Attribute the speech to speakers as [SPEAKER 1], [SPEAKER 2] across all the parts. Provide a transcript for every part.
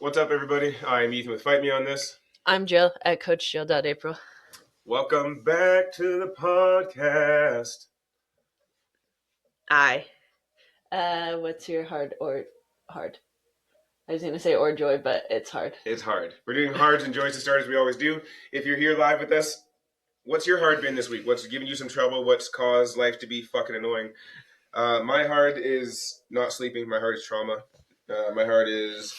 [SPEAKER 1] What's up, everybody? I'm Ethan with Fight Me on This.
[SPEAKER 2] I'm Jill at CoachJill.April.
[SPEAKER 1] Welcome back to the podcast.
[SPEAKER 2] Aye. What's your hard or hard? I was going to say or joy, but it's hard.
[SPEAKER 1] It's hard. We're doing hards and joys to start as we always do. If you're here live with us, what's your hard been this week? What's giving you some trouble? What's caused life to be fucking annoying? My hard is not sleeping. My hard is trauma. My hard is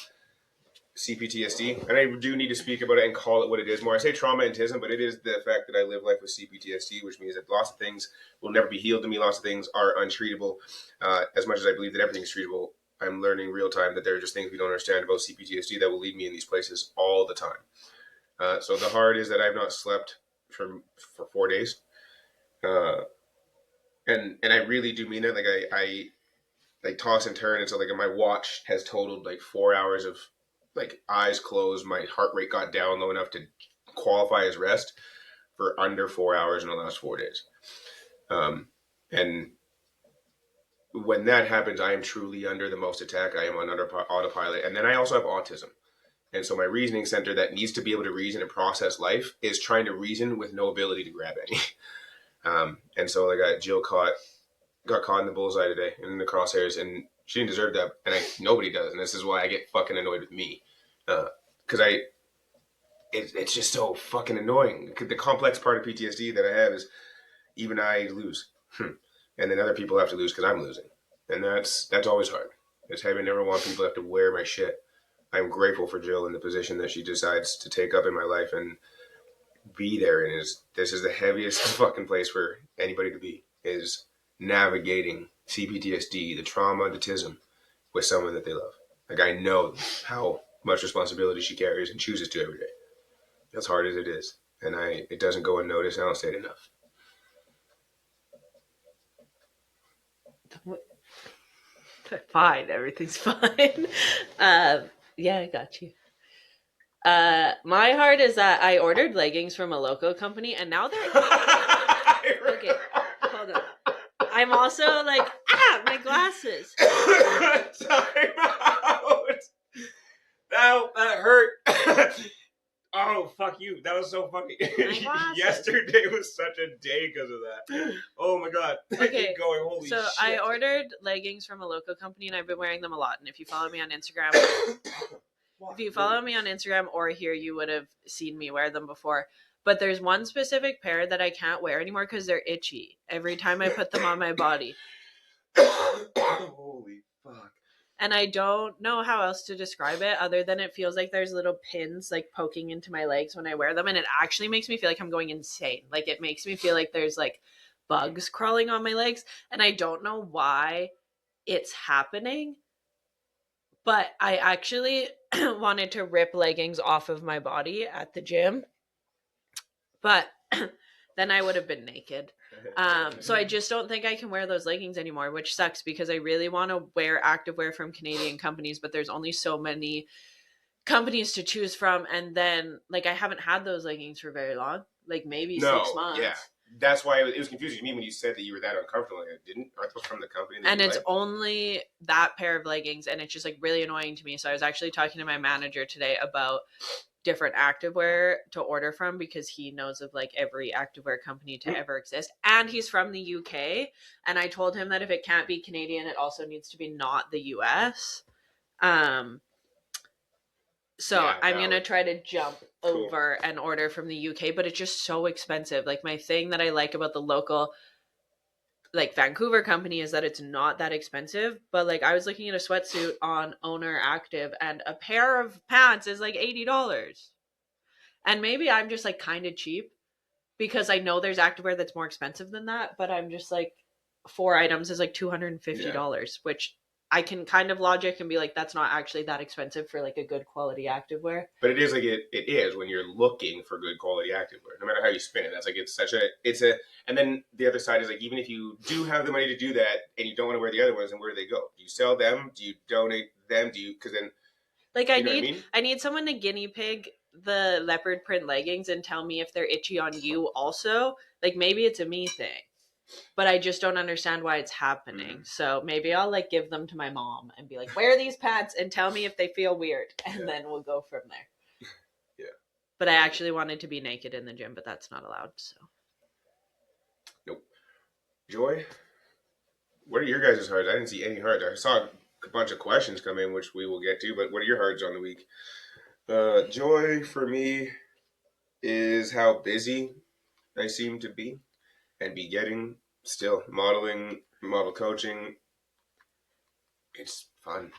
[SPEAKER 1] CPTSD, and I do need to speak about it and call it what it is more. I say trauma and tism, but it is the fact that I live life with CPTSD, which means that lots of things will never be healed to me. Lots of things are untreatable. As much as I believe that everything is treatable, I'm learning real time that there are just things we don't understand about CPTSD that will lead me in these places all the time. So the hard is that I've not slept for 4 days, and I really do mean it. Like I like toss and turn, and so like my watch has totaled like 4 hours of like eyes closed. My heart rate got down low enough to qualify as rest for under 4 hours in the last 4 days. And when that happens, I am truly under the most attack. I am on autopilot. And then I also have autism. And so my reasoning center that needs to be able to reason and process life is trying to reason with no ability to grab any. And so like Jill got caught in the bullseye today in the crosshairs, and she didn't deserve that, and nobody does, and this is why I get fucking annoyed with me, because it's just so fucking annoying. The complex part of PTSD that I have is even I lose, and then other people have to lose because I'm losing, and that's always hard. It's having never want people to have to wear my shit. I'm grateful for Jill in the position that she decides to take up in my life and be there, and this is the heaviest fucking place for anybody to be, is navigating CPTSD, the trauma, the tism, with someone that they love. Like, I know how much responsibility she carries and chooses to every day. As hard as it is. And it doesn't go unnoticed. I don't say it enough.
[SPEAKER 2] Fine. Everything's fine. Yeah, I got you. My hard is that I ordered leggings from a local company, and now they're... Okay, hold on. I'm also like, my glasses.
[SPEAKER 1] Time out. That hurt. Oh, fuck you. That was so funny. Yesterday was such a day because of that. Oh my God.
[SPEAKER 2] Okay.
[SPEAKER 1] Keep going. Holy shit.
[SPEAKER 2] So I ordered leggings from a local company, and I've been wearing them a lot. And if you follow me on Instagram, or here, you would have seen me wear them before. But there's one specific pair that I can't wear anymore because they're itchy every time I put them on my body.
[SPEAKER 1] Holy fuck.
[SPEAKER 2] And I don't know how else to describe it other than it feels like there's little pins like poking into my legs when I wear them. And it actually makes me feel like I'm going insane. Like, it makes me feel like there's like bugs crawling on my legs. And I don't know why it's happening. But I actually wanted to rip leggings off of my body at the gym. But then I would have been naked. So I just don't think I can wear those leggings anymore, which sucks because I really want to wear activewear from Canadian companies, but there's only so many companies to choose from. And then, like, I haven't had those leggings for very long, like maybe 6 months. Yeah.
[SPEAKER 1] That's why it was confusing to me when you said that you were that uncomfortable. Like, aren't those from the company?
[SPEAKER 2] And it's only that pair of leggings, and it's just like really annoying to me. So I was actually talking to my manager today about different activewear to order from because he knows of like every activewear company to ever exist, and he's from the UK, and I told him that if it can't be Canadian, it also needs to be not the US. So yeah, I'm gonna try to jump over and order from the UK, but it's just so expensive. Like, my thing that I like about the local like Vancouver company is that it's not that expensive, but like I was looking at a sweatsuit on Owner Active and a pair of pants is like $80. And maybe I'm just like kind of cheap because I know there's activewear that's more expensive than that, but I'm just like 4 items is like $250, which I can kind of logic and be like, that's not actually that expensive for like a good quality activewear.
[SPEAKER 1] But it is like it is when you're looking for good quality activewear. No matter how you spin it, that's like it's a. And then the other side is like, even if you do have the money to do that and you don't want to wear the other ones, then where do they go? Do you sell them? Do you donate them? Do you? Because then,
[SPEAKER 2] like, I need someone to guinea pig the leopard print leggings and tell me if they're itchy on you also. Like, maybe it's a me thing. but I just don't understand why it's happening. So maybe I'll like give them to my mom and be like, wear these pants and tell me if they feel weird. And then we'll go from there.
[SPEAKER 1] Yeah.
[SPEAKER 2] But I actually wanted to be naked in the gym, but that's not allowed. So
[SPEAKER 1] Nope. Joy, what are your guys' hearts? I didn't see any hearts. I saw a bunch of questions come in, which we will get to, but what are your hearts on the week? Joy for me is how busy I seem to be and be getting still. Modeling, model coaching. It's fun.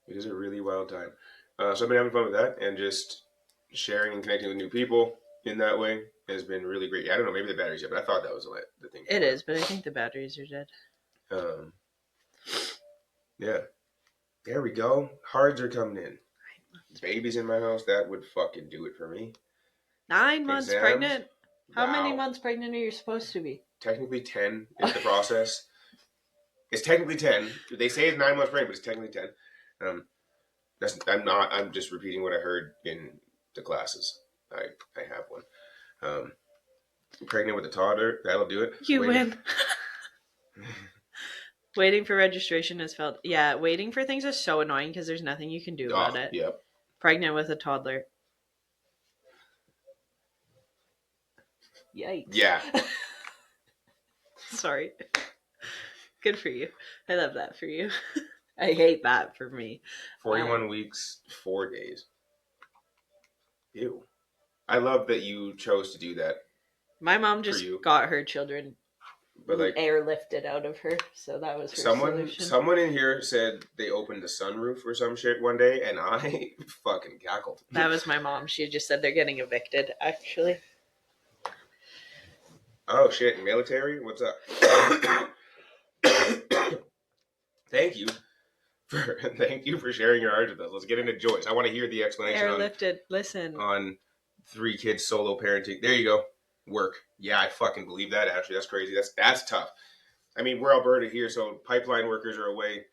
[SPEAKER 1] It is a really wild time. So I've been having fun with that and just sharing and connecting with new people in that way has been really great. I don't know, maybe the batteries yet, but I thought that was the thing.
[SPEAKER 2] it is, but I think the batteries are dead.
[SPEAKER 1] Um, yeah. There we go. Hards are coming in. Babies in my house, that would fucking do it for me.
[SPEAKER 2] 9 months
[SPEAKER 1] Exams?
[SPEAKER 2] Pregnant. How many
[SPEAKER 1] Wow.
[SPEAKER 2] months pregnant are you supposed to be?
[SPEAKER 1] Technically 10 is the process. It's technically 10. They say it's 9 months pregnant, but it's technically 10. I'm just repeating what I heard in the classes. I have one. Pregnant with a toddler, that'll do it.
[SPEAKER 2] You win. Waiting for registration has felt. Yeah, waiting for things is so annoying because there's nothing you can do about it.
[SPEAKER 1] Yep.
[SPEAKER 2] Pregnant with a toddler. Yikes.
[SPEAKER 1] Yeah.
[SPEAKER 2] Sorry. Good for you. I love that for you. I hate that for me.
[SPEAKER 1] 41 weeks, 4 days. Ew. I love that you chose to do that.
[SPEAKER 2] My mom just got her children
[SPEAKER 1] but like
[SPEAKER 2] airlifted out of her, so that was her solution.
[SPEAKER 1] Someone in here said they opened the sunroof or some shit one day, and I fucking cackled.
[SPEAKER 2] That was my mom. She just said they're getting evicted, actually.
[SPEAKER 1] Oh shit, military? What's up? Thank you for sharing your heart with us. Let's get into Joyce. I want to hear the explanation.
[SPEAKER 2] Airlifted. Listen.
[SPEAKER 1] On 3 kids solo parenting. There you go. Work. Yeah, I fucking believe that. Actually, that's crazy. That's tough. I mean, we're Alberta here, so pipeline workers are away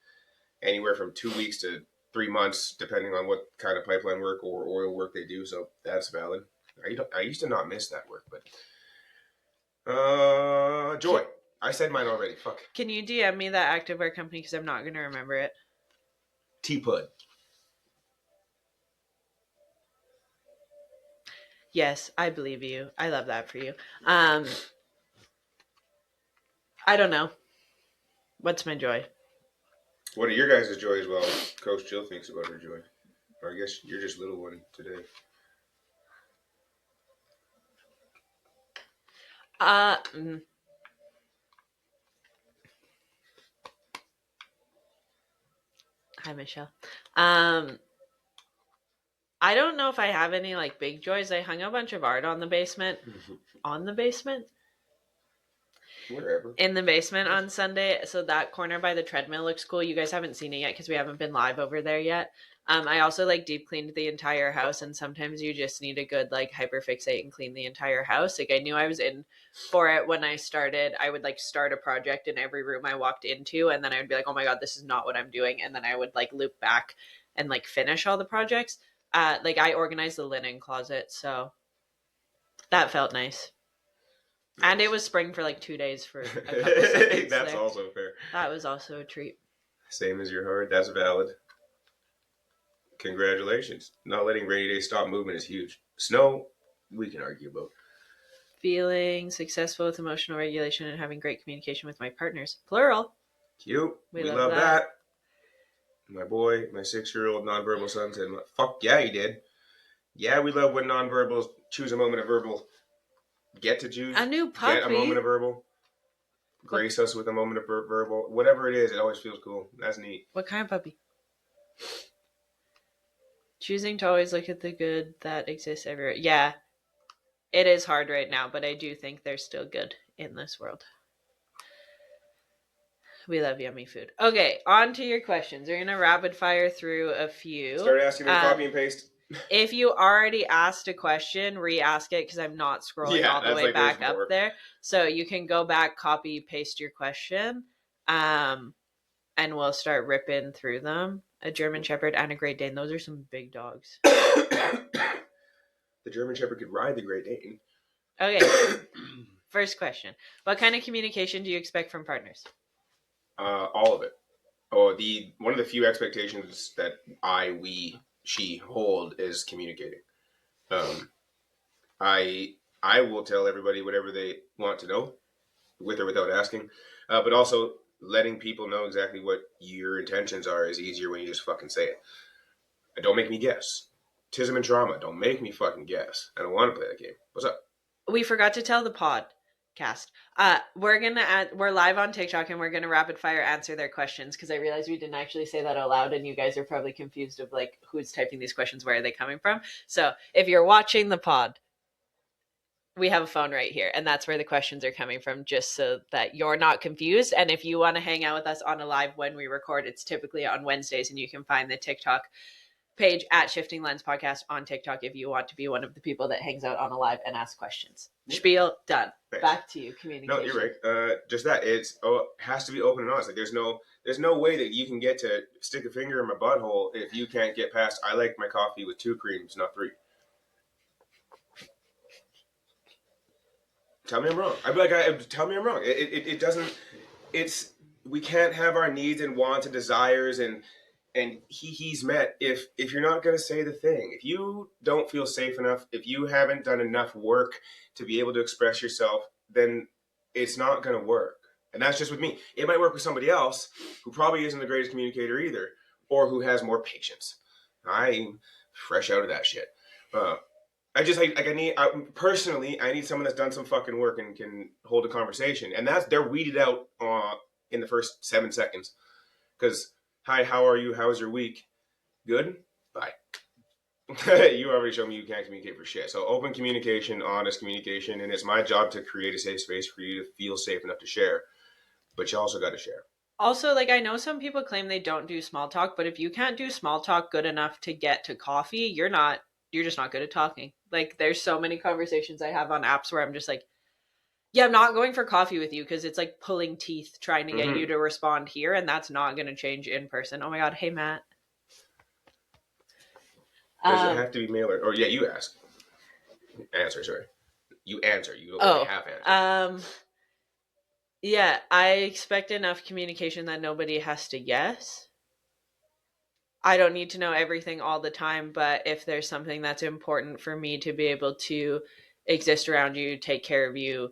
[SPEAKER 1] anywhere from 2 weeks to 3 months, depending on what kind of pipeline work or oil work they do. So that's valid. I used to not miss that work, but Joy. I said mine already. Fuck.
[SPEAKER 2] Can you DM me that activewear company because I'm not going to remember it?
[SPEAKER 1] T-Pud.
[SPEAKER 2] Yes, I believe you. I love that for you. I don't know. What's my joy?
[SPEAKER 1] What are your guys' joy as well? Coach Jill thinks about her joy. Or I guess you're just little one today.
[SPEAKER 2] Hi, Michelle. I don't know if I have any like big joys. I hung a bunch of art on the basement. On the basement?
[SPEAKER 1] Wherever.
[SPEAKER 2] In the basement on Sunday. So that corner by the treadmill looks cool. You guys haven't seen it yet because we haven't been live over there yet. I also like deep cleaned the entire house, and sometimes you just need a good like hyperfixate and clean the entire house. Like I knew I was in for it when I started. I would like start a project in every room I walked into, and then I would be like, oh my god, this is not what I'm doing, and then I would like loop back and like finish all the projects. Like I organized the linen closet, so that felt nice. And it was spring for like 2 days for a couple seconds.
[SPEAKER 1] That's there. Also fair.
[SPEAKER 2] That was also a treat.
[SPEAKER 1] Same as your heart. That's valid. Congratulations. Not letting rainy days stop movement is huge. Snow, we can argue about.
[SPEAKER 2] Feeling successful with emotional regulation and having great communication with my partners. Plural.
[SPEAKER 1] Cute. We love that. My boy, my 6-year-old nonverbal son said, fuck yeah, he did. Yeah, we love when nonverbals choose a moment of verbal. Get to choose.
[SPEAKER 2] A new puppy.
[SPEAKER 1] Get a moment of verbal. Grace us with a moment of verbal. Whatever it is, it always feels cool. That's neat.
[SPEAKER 2] What kind of puppy? Choosing to always look at the good that exists everywhere. Yeah, it is hard right now, but I do think there's still good in this world. We love yummy food. Okay, on to your questions. We're going to rapid fire through a few.
[SPEAKER 1] Start asking them, copy and paste.
[SPEAKER 2] If you already asked a question, re-ask it because I'm not scrolling all the way like back up there. So you can go back, copy, paste your question, and we'll start ripping through them. A German Shepherd and a Great Dane. Those are some big dogs.
[SPEAKER 1] The German Shepherd could ride the Great Dane.
[SPEAKER 2] Okay. First question. What kind of communication do you expect from partners?
[SPEAKER 1] All of it. Oh, the one of the few expectations that she hold is communicating. Um, I I will tell everybody whatever they want to know, with or without asking. But also letting people know exactly what your intentions are is easier when you just fucking say it. Don't make me guess. Tism and trauma. Don't make me fucking guess. I don't want to play that game. What's up?
[SPEAKER 2] We forgot to tell the podcast. We're live on TikTok and we're gonna rapid fire answer their questions because I realized we didn't actually say that out loud and you guys are probably confused of like who's typing these questions, where are they coming from. So if you're watching the pod, we have a phone right here and that's where the questions are coming from, just so that you're not confused. And if you want to hang out with us on a live when we record, it's typically on Wednesdays, and you can find the TikTok page at Shifting Lens Podcast on TikTok if you want to be one of the people that hangs out on a live and asks questions. Spiel done.
[SPEAKER 1] Thanks.
[SPEAKER 2] Back to you. Communication.
[SPEAKER 1] No, you're right. Just that it has to be open and honest. Like there's no way that you can get to stick a finger in my butthole if you can't get past. I like my coffee with 2 creams, not 3. Tell me I'm wrong. I'd be like, tell me I'm wrong. It doesn't. It's we can't have our needs and wants and desires and he's met if you're not going to say the thing, if you don't feel safe enough, if you haven't done enough work to be able to express yourself, then it's not going to work. And that's just with me. It might work with somebody else who probably isn't the greatest communicator either, or who has more patience. I'm fresh out of that shit. I just like personally I need someone that's done some fucking work and can hold a conversation, and they're weeded out in the first 7 seconds. Because hi, how are you? How was your week? Good. Bye. You already showed me you can't communicate for shit. So open communication, honest communication, and it's my job to create a safe space for you to feel safe enough to share. But you also got to share.
[SPEAKER 2] Also, like, I know some people claim they don't do small talk, but if you can't do small talk good enough to get to coffee, you're just not good at talking. Like, there's so many conversations I have on apps where I'm just like, yeah, I'm not going for coffee with you because it's like pulling teeth trying to get you to respond here, and that's not going to change in person. Oh my god, hey Matt.
[SPEAKER 1] Does it have to be male or yeah? You ask. Answer. Sorry, you answer. You only half answer.
[SPEAKER 2] Yeah, I expect enough communication that nobody has to guess. I don't need to know everything all the time, but if there's something that's important for me to be able to exist around you, take care of you,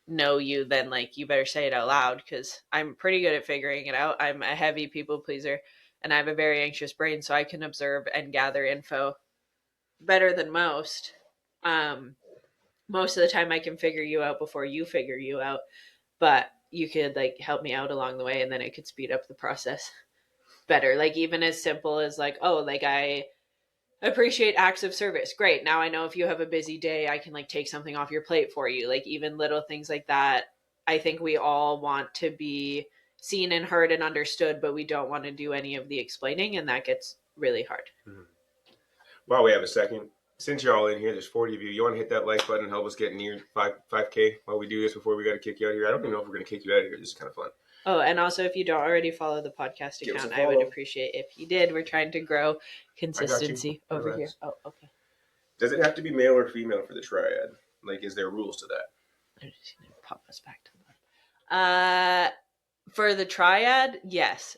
[SPEAKER 2] know you, then like you better say it out loud, because I'm pretty good at figuring it out. I'm a heavy people pleaser and I have a very anxious brain, so I can observe and gather info better than most. Most of the time I can figure you out before you figure you out, but you could like help me out along the way and then it could speed up the process better. Like even as simple as like, oh, like I appreciate acts of service. Great. Now I know if you have a busy day, I can like take something off your plate for you. Like even little things like that. I think we all want to be seen and heard and understood, but we don't want to do any of the explaining, and that gets really hard.
[SPEAKER 1] While we have a second, since you're all in here, there's 40 of you. You want to hit that like button and help us get near 5K while we do this before we got to kick you out of here? I don't even know if we're going to kick you out of here. This is kind of fun.
[SPEAKER 2] Oh, and also if you don't already follow the podcast account, I would appreciate if you did. We're trying to grow consistency over here. Oh, okay.
[SPEAKER 1] Does it have to be male or female for the triad? Like, is there rules to that?
[SPEAKER 2] I'm just going to pop us back to that. For the triad, yes.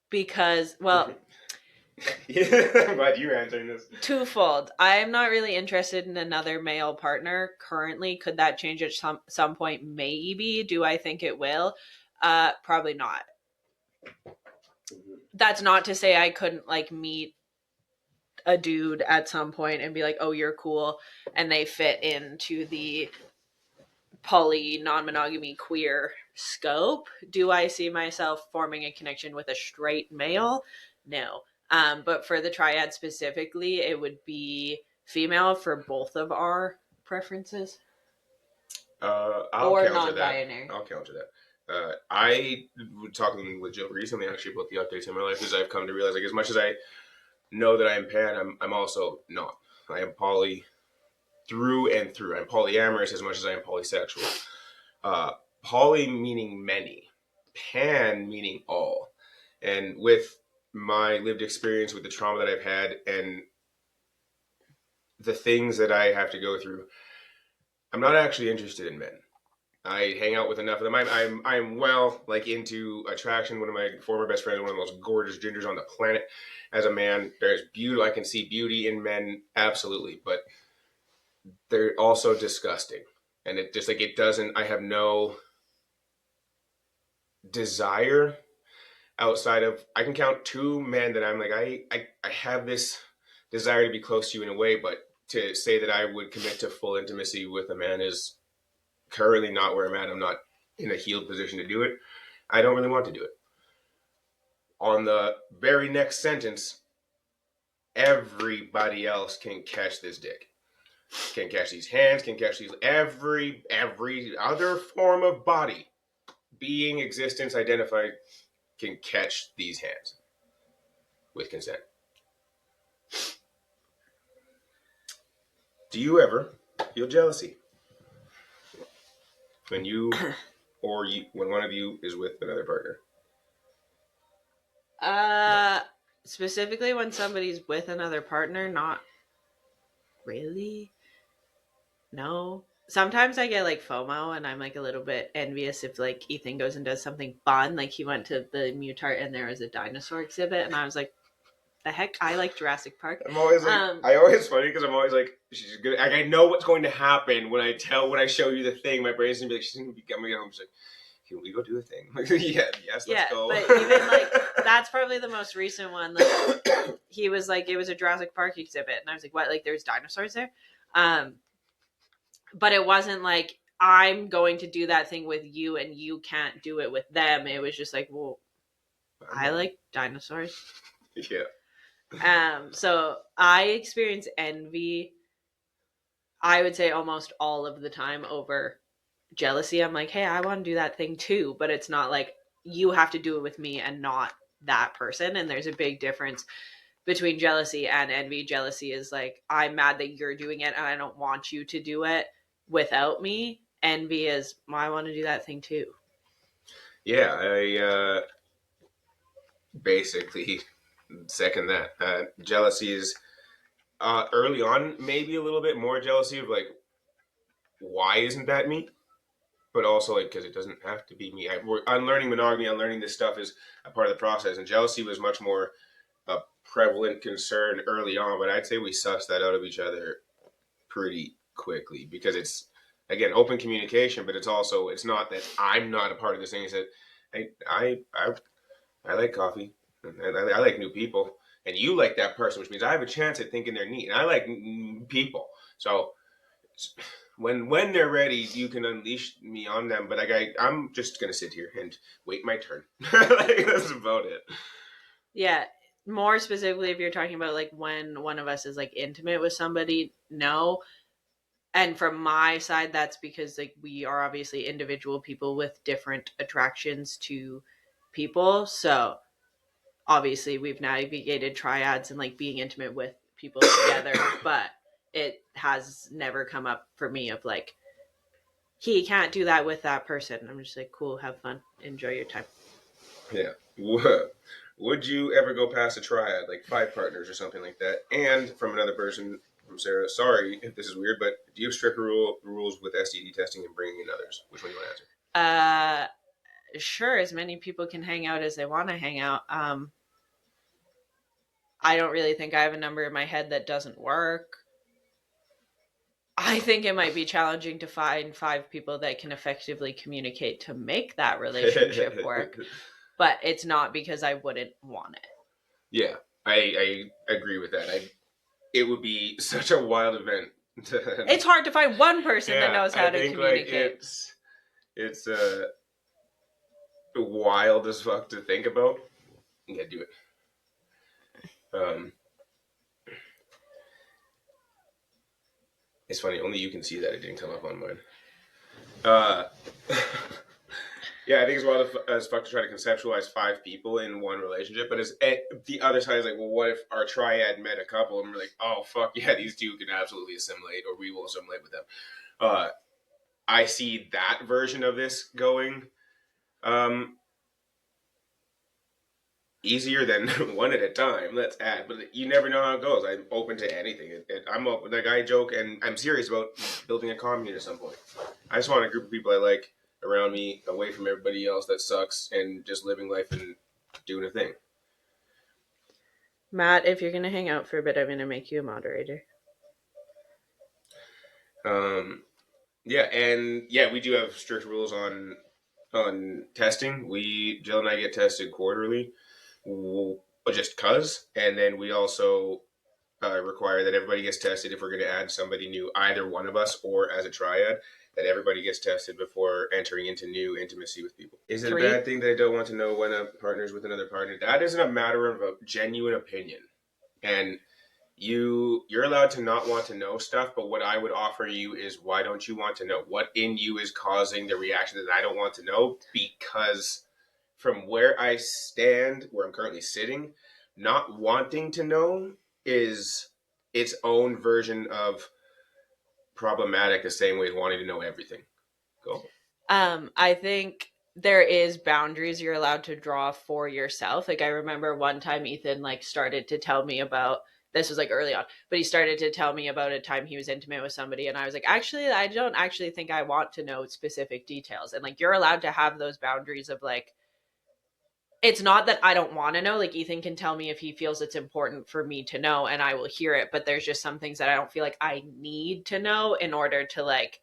[SPEAKER 2] Because, well...
[SPEAKER 1] Yeah, I'm glad you're answering this.
[SPEAKER 2] Twofold. I'm not really interested in another male partner currently. Could that change at some point? Maybe. Do I think it will? Probably not. That's not to say I couldn't like meet a dude at some point and be like, oh, you're cool, and they fit into the poly, non-monogamy, queer scope. Do I see myself forming a connection with a straight male? No. But for the triad specifically, it would be female for both of our preferences.
[SPEAKER 1] Or non-binary. I'll counter that. I was talking with Jill recently actually about the updates in my life, because I've come to realize, like, as much as I know that I am pan, I'm also not. I am poly through and through. I'm polyamorous as much as I am polysexual. Poly meaning many, pan meaning all. And with my lived experience with the trauma that I've had and the things that I have to go through, I'm not actually interested in men. I hang out with enough of them. I'm well like into attraction. One of my former best friends, one of the most gorgeous gingers on the planet. As a man, there's beauty. I can see beauty in men, absolutely, but they're also disgusting. And it just like it doesn't. I have no desire outside of. I can count two men that I'm like I have this desire to be close to you in a way, but to say that I would commit to full intimacy with a man is currently not where I'm at. I'm not in a healed position to do it. I don't really want to do it. On the very next sentence, everybody else can catch this dick. Can catch these hands, can catch these every other form of body, being, existence, identified, can catch these hands with consent. Do you ever feel jealousy when you when one of you is with another partner?
[SPEAKER 2] Uh, Specifically when somebody's with another partner, not really. No. Sometimes I get like FOMO and I'm like a little bit envious if like Ethan goes and does something fun. Like he went to the Mutart and there was a dinosaur exhibit and I was like, the heck, I like Jurassic Park.
[SPEAKER 1] I'm always like, I always funny because I'm always like, she's good. Like, I know what's going to happen when I show you the thing. My brain's gonna be like, she's gonna be coming home. She's like, can we go do a thing? Like, yeah, yes, let's go.
[SPEAKER 2] But even like that's probably the most recent one. Like he was like, it was a Jurassic Park exhibit, and I was like, what? Like there's dinosaurs there? But it wasn't like I'm going to do that thing with you and you can't do it with them. It was just like, well, I like dinosaurs.
[SPEAKER 1] Yeah.
[SPEAKER 2] So I experience envy, I would say almost all of the time over jealousy. I'm like, hey, I want to do that thing too, but it's not like you have to do it with me and not that person. And there's a big difference between jealousy and envy. Jealousy is like, I'm mad that you're doing it and I don't want you to do it without me. Envy is, well, I want to do that thing too.
[SPEAKER 1] Yeah, I basically second that. Jealousy is early on, maybe a little bit more jealousy of like, why isn't that me? But also like because it doesn't have to be me. We're unlearning monogamy, unlearning this stuff is a part of the process, and jealousy was much more a prevalent concern early on. But I'd say we sussed that out of each other pretty quickly because it's again open communication, but it's not that I'm not a part of this thing. It's that I like coffee, and I like new people, and you like that person, which means I have a chance at thinking they're neat, and I like people. So when they're ready, you can unleash me on them. But I'm just gonna sit here and wait my turn. Like, that's about it.
[SPEAKER 2] Yeah. More specifically, if you're talking about like when one of us is like intimate with somebody, no. And from my side, that's because like we are obviously individual people with different attractions to people. So obviously we've navigated triads and like being intimate with people together, but it has never come up for me of like, he can't do that with that person. I'm just like, cool, have fun, enjoy your time.
[SPEAKER 1] Yeah. Would you ever go past a triad, like 5 partners or something like that? And from another person, from Sarah, sorry if this is weird, but do you have strict rules with STD testing and bringing in others? Which one do you want to
[SPEAKER 2] Uh, sure, as many people can hang out as they want to hang out. I don't really think I have a number in my head that doesn't work. I think it might be challenging to find 5 people that can effectively communicate to make that relationship work,
[SPEAKER 1] answer?
[SPEAKER 2] but it's not because I wouldn't want it.
[SPEAKER 1] Yeah, I agree with that. It would be such a wild event.
[SPEAKER 2] It's hard to find one person that knows how
[SPEAKER 1] I
[SPEAKER 2] to
[SPEAKER 1] think like
[SPEAKER 2] communicate.
[SPEAKER 1] it's wild as fuck to think about. Yeah, do it. Um, it's funny. Only you can see that. It didn't come up on mine. Uh, yeah, I think it's wild as fuck to try to conceptualize 5 people in one relationship. But the other side is like, well, what if our triad met a couple and we're like, oh fuck yeah, these 2 can absolutely assimilate, or we will assimilate with them. I see that version of this going. Um, easier than one at a time. Let's add, but you never know how it goes. I'm open to anything. I'm open. Like I joke, and I'm serious about building a commune at some point. I just want a group of people I like around me, away from everybody else that sucks, and just living life and doing a thing.
[SPEAKER 2] Matt, if you're gonna hang out for a bit, I'm gonna make you a moderator.
[SPEAKER 1] Um, yeah, and yeah, we do have strict rules on testing. We Jill and I get tested quarterly, just cause, and then we also require that everybody gets tested if we're going to add somebody new, either one of us or as a triad. That everybody gets tested before entering into new intimacy with people. Is it a bad
[SPEAKER 2] 3.
[SPEAKER 1] thing that I don't want to know when a partner's with another partner? That isn't a matter of a genuine opinion, and you're allowed to not want to know stuff, but what I would offer you is, why don't you want to know? What in you is causing the reaction that I don't want to know? Because from where I stand, where I'm currently sitting, not wanting to know is its own version of problematic, the same way as wanting to know everything. Go.
[SPEAKER 2] I think there is boundaries you're allowed to draw for yourself. Like I remember one time Ethan like started to tell me about, this was like early on, but he started to tell me about a time he was intimate with somebody, and I was like, actually, I don't actually think I want to know specific details. And like you're allowed to have those boundaries of like, it's not that I don't want to know. Like Ethan can tell me if he feels it's important for me to know, and I will hear it, but there's just some things that I don't feel like I need to know in order to like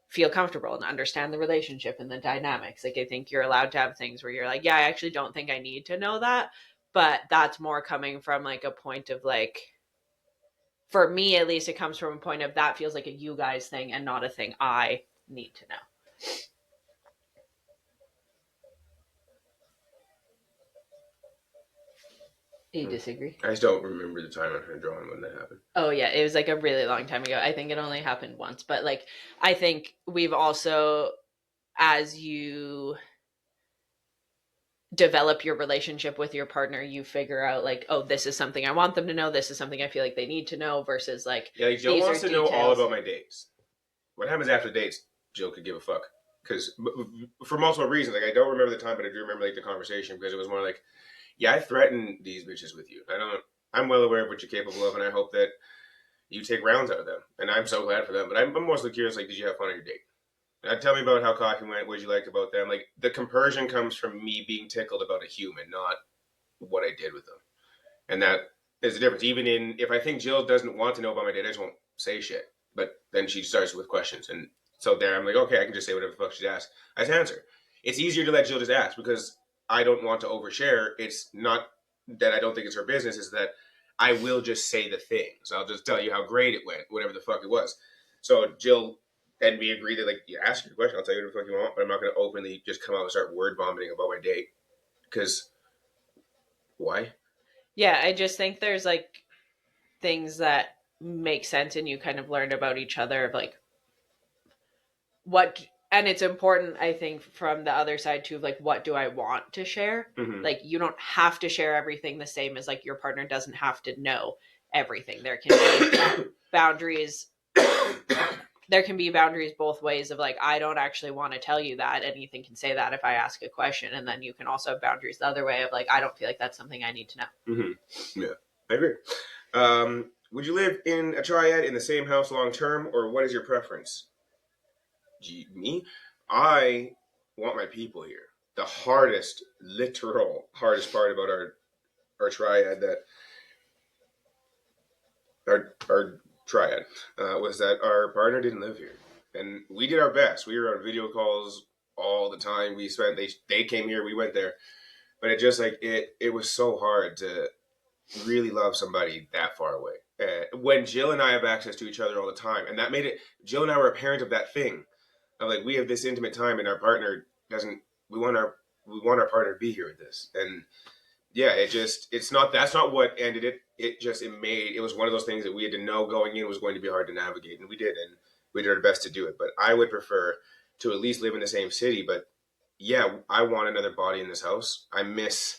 [SPEAKER 2] feel comfortable and understand the relationship and the dynamics. Like I think you're allowed to have things where you're like, yeah, I actually don't think I need to know that, but that's more coming from like a point of like, for me at least, it comes from a point of that feels like a you guys thing and not a thing I need to know. Do you disagree?
[SPEAKER 1] I just don't remember the time on her drawing when that happened.
[SPEAKER 2] Oh yeah, it was like a really long time ago. I think it only happened once, but like I think we've also, as you develop your relationship with your partner, you figure out like, oh, this is something I want them to know, this is something I feel like they need to know, versus like,
[SPEAKER 1] Yeah, like Jill
[SPEAKER 2] these are
[SPEAKER 1] wants to know all
[SPEAKER 2] details.
[SPEAKER 1] about my dates. What happens after dates? Jill could give a fuck, because for multiple reasons. Like I don't remember the time, but I do remember like the conversation, because it was more like, yeah, I threaten these bitches with you. I don't. I'm well aware of what you're capable of, and I hope that you take rounds out of them. And I'm so glad for them. But I'm mostly curious, like, did you have fun on your date? Tell me about how coffee went. What you liked about them? Like, the compersion comes from me being tickled about a human, not what I did with them. And that is the difference. Even in, if I think Jill doesn't want to know about my date, I just won't say shit. But then she starts with questions, and so there I'm like, okay, I can just say whatever the fuck she's asked. I just answer. It's easier to let Jill just ask, because I don't want to overshare. It's not that I don't think it's her business; is that I will just say the things. I'll just tell you how great it went, whatever the fuck it was. So Jill and we agree that, like, you ask your question, I'll tell you whatever the fuck you want, but I'm not going to openly just come out and start word vomiting about my date, because why?
[SPEAKER 2] Yeah, I just think there's like things that make sense and you kind of learn about each other of like what, and it's important I think from the other side too of like, what do I want to share?
[SPEAKER 1] Mm-hmm.
[SPEAKER 2] Like you don't have to share everything, the same as like your partner doesn't have to know everything. There can be boundaries, there can be boundaries both ways of like, I don't actually want to tell you that, and Ethan can say that if I ask a question, and then you can also have boundaries the other way of like, I don't feel like that's something I need to know.
[SPEAKER 1] Mm-hmm. Yeah, I agree. Would you live in a triad in the same house long term, or what is your preference? Me, I want my people here. The hardest, literal hardest part about our triad, that our triad was that our partner didn't live here, and we did our best. We were on video calls all the time. We spent they came here, we went there, but it just like it was so hard to really love somebody that far away. When Jill and I have access to each other all the time, and that made it. Jill and I were a parent of that thing. Of like, we have this intimate time, and our partner doesn't. We want our partner to be here with this, and yeah, it's not, that's not what ended it. It was one of those things that we had to know going in was going to be hard to navigate, and we did, and we did our best to do it. But I would prefer to at least live in the same city. But yeah, I want another body in this house. I miss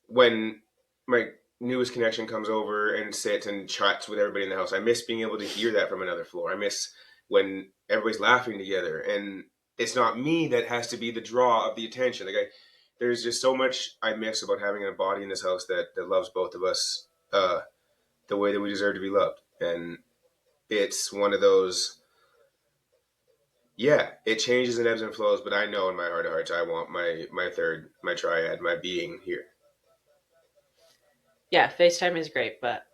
[SPEAKER 1] when my newest connection comes over and sits and chats with everybody in the house. I miss being able to hear that from another floor. I miss when everybody's laughing together, and it's not me that has to be the draw of the attention. Like there's just so much I miss about having a body in this house that loves both of us the way that we deserve to be loved. And it's one of those, yeah, it changes and ebbs and flows, but I know in my heart of hearts I want my third, my triad, my being here.
[SPEAKER 2] Yeah, FaceTime is great, but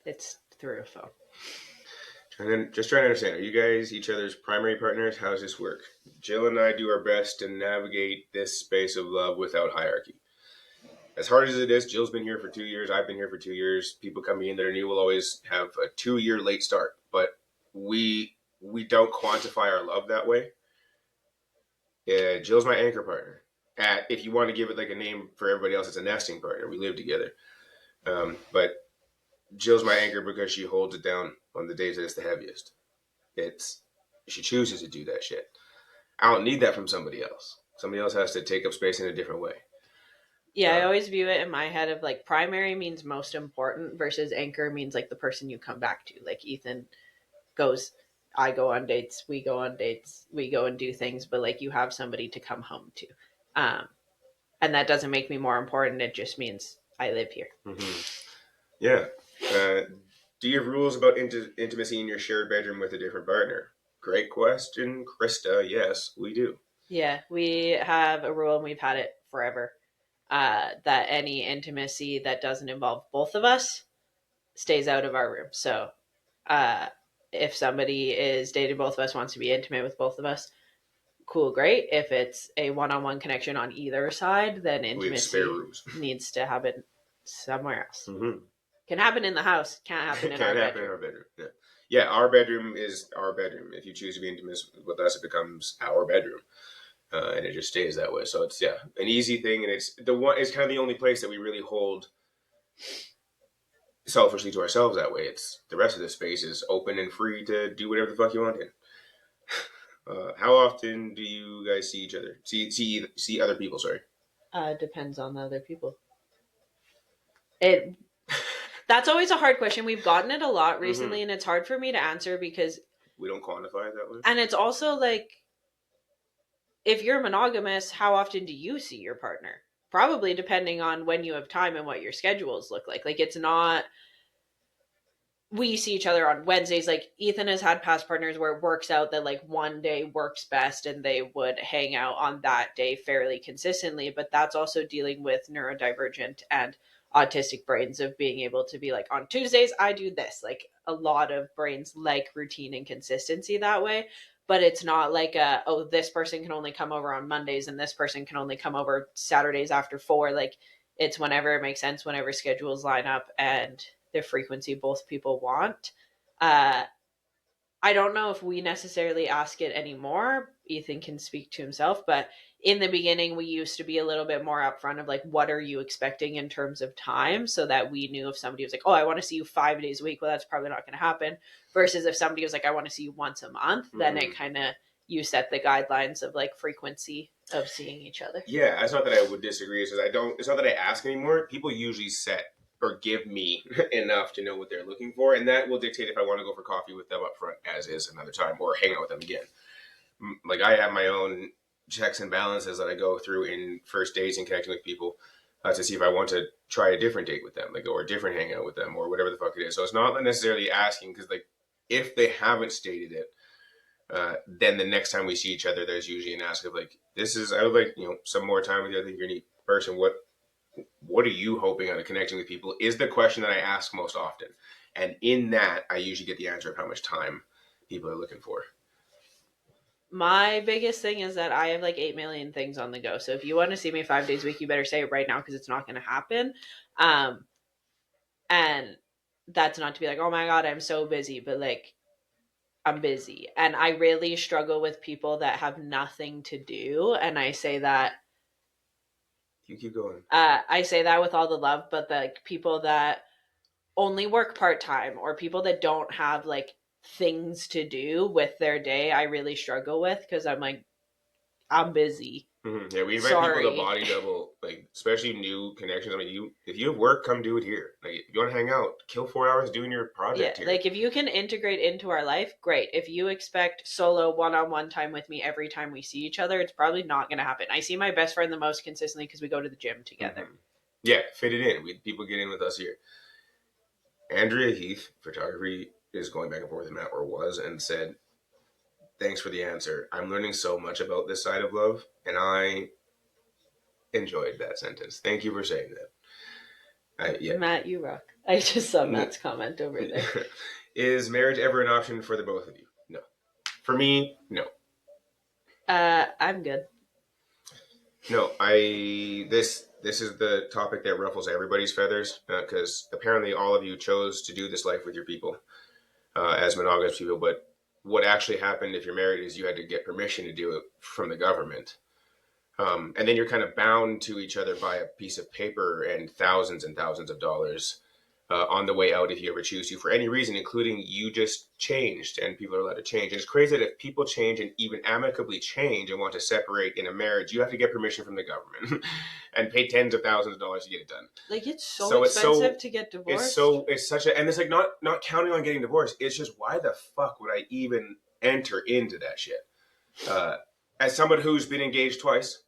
[SPEAKER 2] it's through a phone.
[SPEAKER 1] Just trying to understand, are you guys each other's primary partners? How does this work? Jill and I do our best to navigate this space of love without hierarchy. As hard as it is, Jill's been here for 2 years. I've been here for 2 years. People coming in that are new will always have a 2 year late start, but we don't quantify our love that way. Jill's my anchor partner. If you want to give it like a name for everybody else, it's a nesting partner. We live together. But Jill's my anchor because she holds it down on the days that it's the heaviest. It's She chooses to do that shit. I don't need that from somebody else. Somebody else has to take up space in a different way.
[SPEAKER 2] Yeah, I always view it in my head of like primary means most important versus anchor means like the person you come back to. Like Ethan goes, I go on dates, we go on dates, we go and do things, but like you have somebody to come home to. Um, and that doesn't make me more important. It just means I live here.
[SPEAKER 1] Mm-hmm. Yeah. Do you have rules about intimacy in your shared bedroom with a different partner? Great question, Krista. Yes, we do.
[SPEAKER 2] Yeah, we have a rule and we've had it forever that any intimacy that doesn't involve both of us stays out of our room. So uh, if somebody is dating both of us, wants to be intimate with both of us, cool, great. If it's a one-on-one connection on either side, then
[SPEAKER 1] We have spare
[SPEAKER 2] intimacy
[SPEAKER 1] rooms.
[SPEAKER 2] needs to happen somewhere else.
[SPEAKER 1] Mm-hmm.
[SPEAKER 2] Can happen in the house, can't happen in
[SPEAKER 1] Can't
[SPEAKER 2] our
[SPEAKER 1] happen
[SPEAKER 2] bedroom.
[SPEAKER 1] in our bedroom. Yeah. Yeah, our bedroom is our bedroom. If you choose to be intimate with us, it becomes our bedroom, and it just stays that way. So it's an easy thing, and it's the one. It's kind of the only place that we really hold selfishly to ourselves that way. It's the rest of the space is open and free to do whatever the fuck you want in. How often do you guys see each other? See other people? Sorry.
[SPEAKER 2] Depends on the other people. It That's always a hard question. We've gotten it a lot recently,
[SPEAKER 1] Mm-hmm.
[SPEAKER 2] and it's hard for me to answer because,
[SPEAKER 1] We don't quantify it that way.
[SPEAKER 2] and it's also like, if you're monogamous, how often do you see your partner? Probably depending on when you have time and what your schedules look like. Like, it's not, we see each other on Wednesdays. Like, Ethan has had past partners where it works out that like one day works best and they would hang out on that day fairly consistently. But that's also dealing with neurodivergent and autistic brains of being able to be like, on Tuesdays, I do this. Like, a lot of brains like routine and consistency that way. But it's not like oh, this person can only come over on Mondays and this person can only come over Saturdays after 4. Like, it's whenever it makes sense, whenever schedules line up and the frequency both people want. Uh, I don't know if we necessarily ask it anymore. Ethan can speak to himself, but in the beginning, we used to be a little bit more upfront of like, what are you expecting in terms of time, so that we knew if somebody was like, oh, I want to see you 5 days a week, well, that's probably not going to happen. Versus if somebody was like, I want to see you once a month, then it kind of, you set the guidelines of like frequency of seeing each other.
[SPEAKER 1] Yeah, it's not that I would disagree. It's not that I ask anymore. People usually set or give me enough to know what they're looking for, and that will dictate if I want to go for coffee with them up front, as is another time, or hang out with them again. Like I have my own checks and balances that I go through in first dates and connecting with people to see if I want to try a different date with them, like or a different hangout with them, or whatever the fuck it is. So it's not necessarily asking because like if they haven't stated it, then the next time we see each other, there's usually an ask of like, "This is I would like some more time with you. I think you're a neat person. What are you hoping on a connecting with people?" Is the question that I ask most often, and in that I usually get the answer of how much time people are looking for.
[SPEAKER 2] My biggest thing is that I have like 8 million things on the go. So if you want to see me 5 days a week, you better say it right now because it's not going to happen. Um, and that's not to be like, oh my God, I'm so busy, but like, I'm busy. And I really struggle with people that have nothing to do. And I say that,
[SPEAKER 1] You keep going.
[SPEAKER 2] I say that with all the love, but the like, people that only work part time or people that don't have like things to do with their day, I really struggle with because I'm like, I'm busy.
[SPEAKER 1] Yeah, we invite people to
[SPEAKER 2] Sorry.
[SPEAKER 1] body double, like especially new connections. I mean, if you have work, come do it here. Like if you want to hang out, kill 4 hours doing your
[SPEAKER 2] Yeah,
[SPEAKER 1] project here.
[SPEAKER 2] like if you can integrate into our life, great. If you expect solo one-on-one time with me every time we see each other, it's probably not going to happen. I see my best friend the most consistently because we go to the gym together.
[SPEAKER 1] Yeah, fit it in. People get in with us here. Andrea Heath, photography, is going back and forth with Matt, or was, and said, "Thanks for the answer. I'm learning so much about this side of love, and I enjoyed that sentence. Thank you for saying that." Yeah.
[SPEAKER 2] Matt, you rock. I just saw Matt's comment over there.
[SPEAKER 1] Is marriage ever an option for the both of you? No. For me, no.
[SPEAKER 2] I'm good.
[SPEAKER 1] No, this is the topic that ruffles everybody's feathers because apparently all of you chose to do this life with your people as monogamous people, but what actually happened if you're married is you had to get permission to do it from the government. And then you're kind of bound to each other by a piece of paper and thousands of dollars on the way out if you ever choose to for any reason, including you just changed and people are allowed to change. And it's crazy that if people change and even amicably change and want to separate in a marriage, you have to get permission from the government and pay tens of thousands of dollars to get it done.
[SPEAKER 2] Like it's so expensive to get divorced.
[SPEAKER 1] It's such a, and it's like not counting on getting divorced. It's just why the fuck would I even enter into that shit? As someone who's been engaged twice,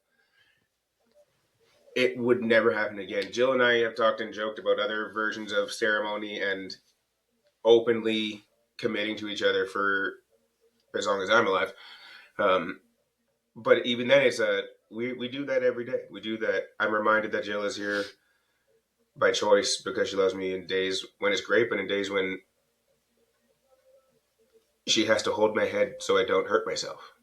[SPEAKER 1] it would never happen again. Jill and I have talked and joked about other versions of ceremony and openly committing to each other for as long as I'm alive. But even then, we do that every day. We do that. I'm reminded that Jill is here by choice because she loves me in days when it's great, but in days when she has to hold my head so I don't hurt myself.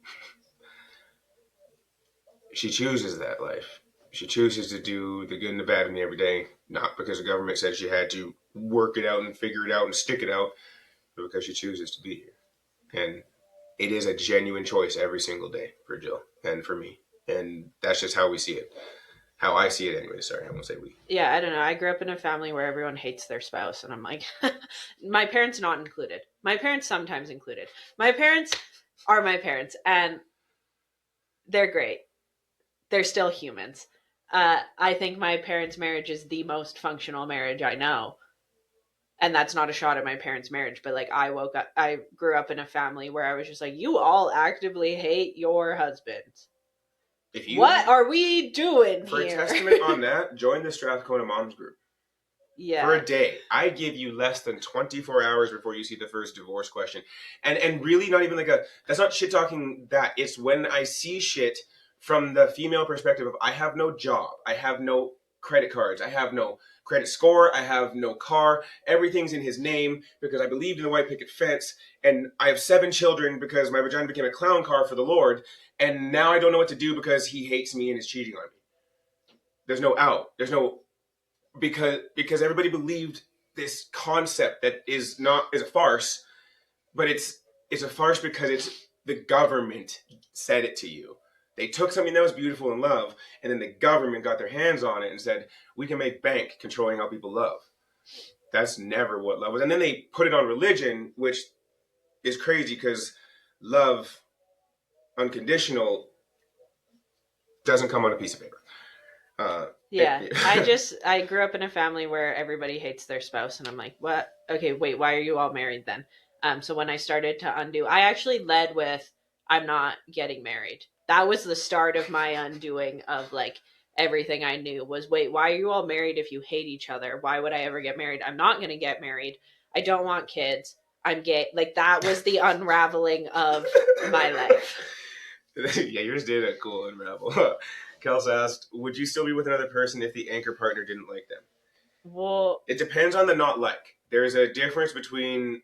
[SPEAKER 1] She chooses that life. She chooses to do the good and the bad in the everyday, not because the government said she had to work it out and figure it out and stick it out, but because she chooses to be here. And it is a genuine choice every single day for Jill and for me. And that's just how we see it. How I see it anyway. Sorry, I won't say we.
[SPEAKER 2] Yeah, I don't know. I grew up in a family where everyone hates their spouse, and I'm like, my parents not included. My parents sometimes included. My parents are my parents, and they're great. They're still humans. I think my parents' marriage is the most functional marriage I know. And that's not a shot at my parents' marriage, but like I grew up in a family where I was just like, you all actively hate your husbands.
[SPEAKER 1] If you,
[SPEAKER 2] What are we doing
[SPEAKER 1] for
[SPEAKER 2] here?
[SPEAKER 1] a testament on that, join the Strathcona Moms group.
[SPEAKER 2] Yeah.
[SPEAKER 1] For a day. I give you less than 24 hours before you see the first divorce question. And really not even like that's not shit talking that. It's when I see shit from the female perspective of I have no job, I have no credit cards, I have no credit score, I have no car, everything's in his name because I believed in the white picket fence, and I have 7 children because my vagina became a clown car for the Lord, and now I don't know what to do because he hates me and is cheating on me. There's no out. There's no because everybody believed this concept that is a farce, but it's a farce because it's the government said it to you. They took something that was beautiful in love, and then the government got their hands on it and said, we can make bank controlling how people love. That's never what love was. And then they put it on religion, which is crazy because love, unconditional, doesn't come on a piece of paper.
[SPEAKER 2] Yeah. I grew up in a family where everybody hates their spouse, and I'm like, what? Okay, wait, why are you all married then? So when I started to undo, I actually led with, I'm not getting married. That was the start of my undoing of like everything I knew was, wait, why are you all married if you hate each other? Why would I ever get married? I'm not going to get married. I don't want kids. I'm gay. Like that was the unraveling of my life.
[SPEAKER 1] Yeah, yours did a cool unravel. Kels asked, would you still be with another person if the anchor partner didn't like them?
[SPEAKER 2] Well,
[SPEAKER 1] it depends on the not like. There's a difference between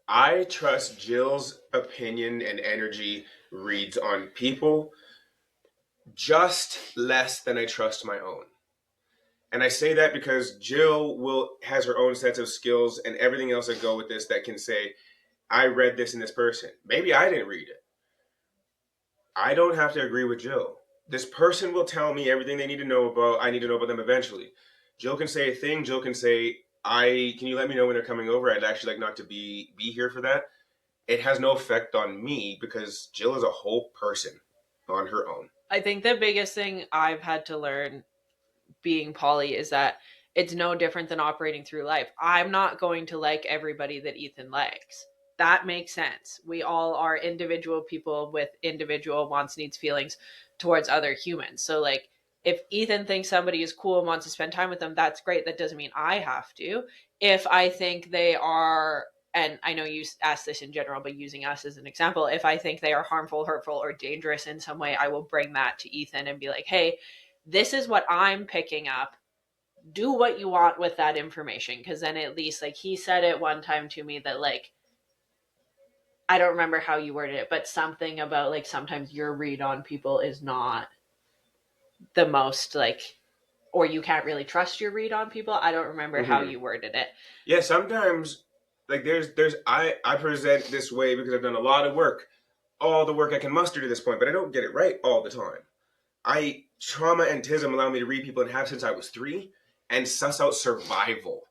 [SPEAKER 1] I trust Jill's opinion and energy reads on people just less than I trust my own. And I say that because Jill has her own sets of skills and everything else that go with this that can say, I read this in this person. Maybe I didn't read it. I don't have to agree with Jill. This person will tell me everything they need to know about. I need to know about them eventually. Jill can say a thing. Jill can say, can you let me know when they're coming over? I'd actually like not to be here for that. it has no effect on me because Jill is a whole person on her own.
[SPEAKER 2] I think the biggest thing I've had to learn being poly is that it's no different than operating through life. I'm not going to like everybody that Ethan likes. That makes sense. We all are individual people with individual wants, needs, feelings towards other humans. So, like, if Ethan thinks somebody is cool and wants to spend time with them, that's great. That doesn't mean I have to. If I think they are, and I know you asked this in general, but using us as an example, if I think they are harmful, hurtful, or dangerous in some way, I will bring that to Ethan and be like, hey, this is what I'm picking up. Do what you want with that information. Because then at least, like, he said it one time to me that, like, I don't remember how you worded it, but something about, like, sometimes your read on people is not the most, like, or you can't really trust your read on people. I don't remember how
[SPEAKER 1] Mm-hmm.
[SPEAKER 2] you worded it.
[SPEAKER 1] Yeah, sometimes like there's I present this way because I've done a lot of work, all the work I can muster to this point, but I don't get it right all the time. I trauma and TISM allow me to read people and have since I was 3 and suss out survival.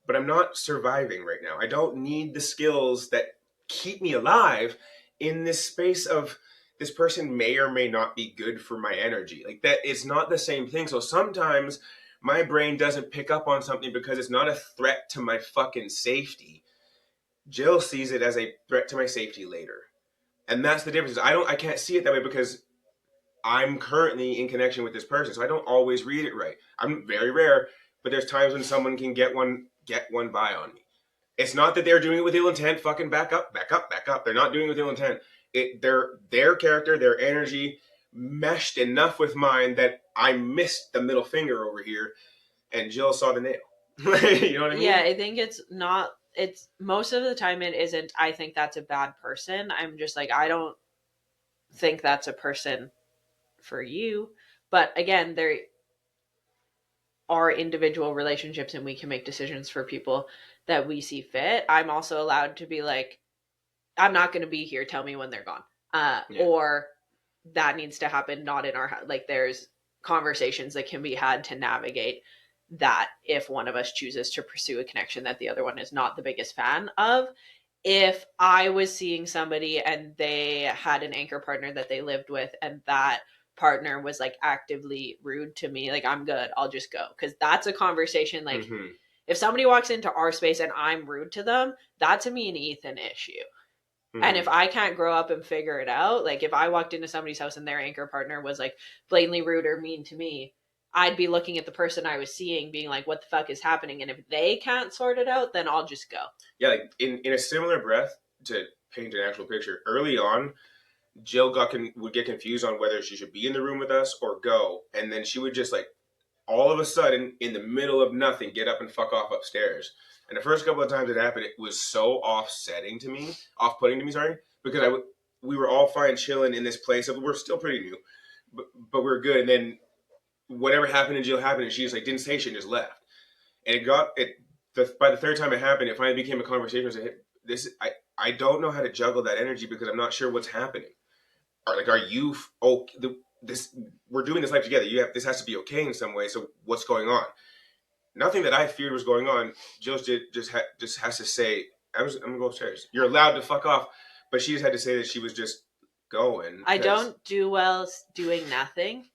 [SPEAKER 1] But I'm not surviving right now. I don't need the skills that keep me alive in this space of this person may or may not be good for my energy. Like that it's not the same thing. So sometimes my brain doesn't pick up on something because it's not a threat to my fucking safety. Jill sees it as a threat to my safety later. And that's the difference. I can't see it that way because I'm currently in connection with this person, so I don't always read it right. I'm very rare, but there's times when someone can get one by on me. It's not that they're doing it with ill intent. Fucking back up, back up, back up. They're not doing it with ill intent. Their character, their energy meshed enough with mine that I missed the middle finger over here, and Jill saw the nail. You know what I
[SPEAKER 2] Yeah,
[SPEAKER 1] mean?
[SPEAKER 2] I think it's not, it's most of the time it isn't, I think that's a bad person. I'm just like, I don't think that's a person for you. But again, there are individual relationships and we can make decisions for people that we see fit. I'm also allowed to be like, I'm not going to be here. Tell me when they're gone.
[SPEAKER 1] Yeah.
[SPEAKER 2] Or that needs to happen, not in our house. Like, there's conversations that can be had to navigate that if one of us chooses to pursue a connection that the other one is not the biggest fan of. If I was seeing somebody and they had an anchor partner that they lived with and that partner was like actively rude to me, like, I'm good, I'll just go. Because that's a conversation, like,
[SPEAKER 1] Mm-hmm.
[SPEAKER 2] if somebody walks into our space and I'm rude to them, that's a me and Ethan issue. And
[SPEAKER 1] Mm-hmm.
[SPEAKER 2] if I can't grow up and figure it out, like if I walked into somebody's house and their anchor partner was like blatantly rude or mean to me, I'd be looking at the person I was seeing being like, what the fuck is happening? And if they can't sort it out, then I'll just go.
[SPEAKER 1] Yeah, like in a similar breath to paint an actual picture. Early on, Jill would get confused on whether she should be in the room with us or go, and then she would just like all of a sudden in the middle of nothing get up and fuck off upstairs. And the first couple of times it happened, it was so off-putting to me, sorry, because we were all fine chilling in this place. We're still pretty new, but we're good. And then whatever happened to Jill happened, and she just like didn't say shit and just left. And it got it. By the third time it happened, it finally became a conversation. I said, hey, this I don't know how to juggle that energy because I'm not sure what's happening. Are you this we're doing this life together? This has to be okay in some way. So what's going on? Nothing that I feared was going on. Jill just has to say, I'm gonna go upstairs. You're allowed to fuck off, but she just had to say that she was just going
[SPEAKER 2] I
[SPEAKER 1] because
[SPEAKER 2] don't do well doing nothing.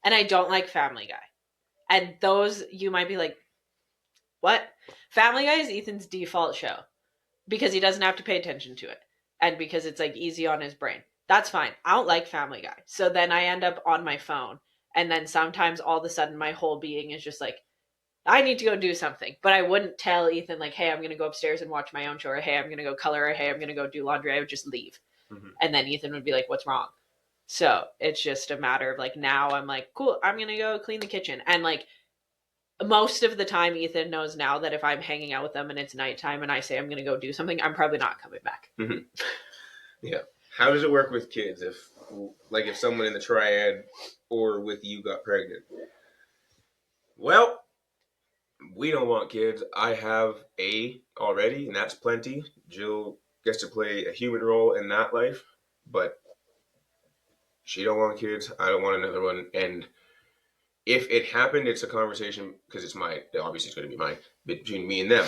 [SPEAKER 2] And I don't like Family Guy. And those, you might be like, what? Family Guy is Ethan's default show because he doesn't have to pay attention to it and because it's like easy on his brain. That's fine. I don't like Family Guy. So then I end up on my phone. And then sometimes all of a sudden my whole being is just like, I need to go do something. But I wouldn't tell Ethan, like, hey, I'm going to go upstairs and watch my own show, or hey, I'm going to go color, or hey, I'm going to go do laundry. I would just leave.
[SPEAKER 1] mm-hmm.
[SPEAKER 2] And then Ethan would be like, what's wrong? So it's just a matter of like, now I'm like, cool, I'm going to go clean the kitchen. And like, most of the time, Ethan knows now that if I'm hanging out with them and it's nighttime and I say I'm going to go do something, I'm probably not coming back.
[SPEAKER 1] Mm-hmm. Yeah. How does it work with kids if someone in the triad or with you got pregnant? Well, we don't want kids. I have a already, and that's plenty. Jill gets to play a human role in that life, but she don't want kids. I don't want another one. And if it happened, it's a conversation because it's obviously it's going to be mine between me and them.